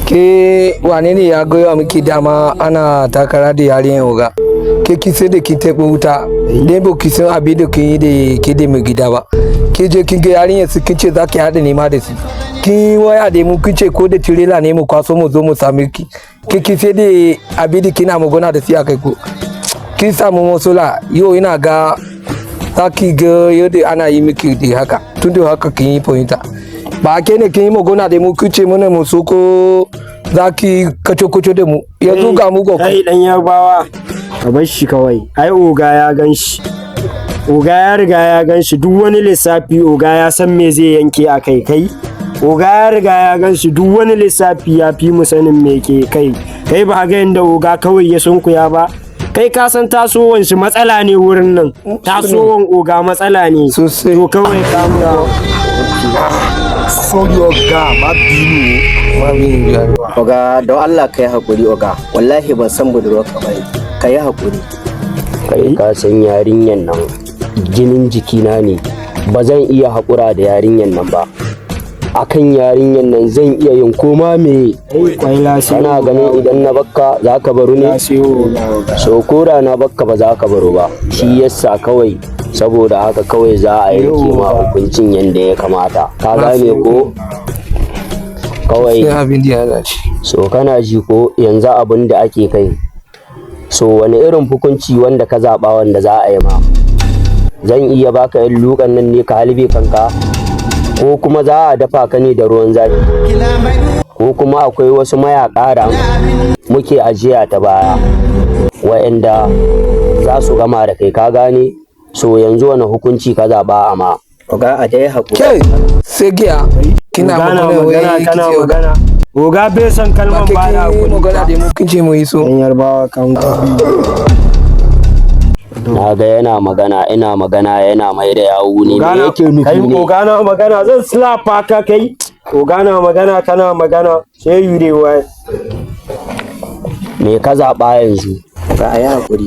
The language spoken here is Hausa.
Ke wane ne ya goya miki dama ana takara da yarinyar oga? Ke ki sai da kin taɓa wuta, dai ba ki san abin da kin yi da ke da mai gida ba. Ke je kin ga yarinyar su kin ce za ki haɗa nema da su. Kin waya da mu kin ce ko da tirela ne mu kwaso mu zo mu same ki. Ke ki sai da abin da kina magana da su a kai ko. Kin samu matsala yau ina ga za ki ga yadda ana yi miki da haka. Tun da haka kin yi fahimta. Ba ke ne kin yi magana da mu kin ce mana mu so ko za ki kaco da mu. Yanzu ga mu ko. Kai dan yarbawa. Ka bar shi kawai. Ai oga ya gan shi. Oga ya riga ya gan shi duk wani lissafi oga ya san me zai yanke a kai kai. Oga ya riga ya gan shi duk wani lissafi ya fi mu sanin me ke kai. Kai ba ga yanda oga kawai ya sunkuya ba. Kai ka san tasowar shi matsala ne wurin nan. Tasowar oga matsala ne. Sosai. To kawai ka mu. Sorry oga, ma binu. Oga don Allah ka yi haƙuri oga, wallahi ban san budurwarka ba ka yi haƙuri. Kai ka san yarinyan nan jinin jikina ne, ba zan iya haƙura da yarinyan nan ba. Akan yarinyan nan zan iya yin koma me. Kana ganin idan na bakka za ka baro ne? So kora na bakka ba za ka baro ba. Shi yasa kawai saboda haka kawai za a yanke ma hukuncin yadda ya kamata. Ka gane ko? Kawai so kana ji ko yanzu abin da ake kai. So wani irin hukunci wanda ka zaɓa wanda za a yi ma? Zan iya baka yan lukan nan ne ka halbe kanka? Ko kuma za a dafa ka ne da ruwan zafi? Ko kuma akwai wasu mayaƙa da muke ajiya ta baya wa'anda za su gama da kai, ka gane? So yanzu wani hukunci ka zaɓa amma? Oga a dai haƙuri. Ke sai giya kina magana wai kana magana. Oga bai san kalman ba na magana da mu kin ce mu yi so. Dan yarbawa counter. Na ga yana magana ina magana yana mai da yawu ne me yake nufi ne? Oga na magana zan slapa ka kai. Oga na magana kana magana sai yure wai. Me ka zaɓa yanzu? Oga a yi haƙuri.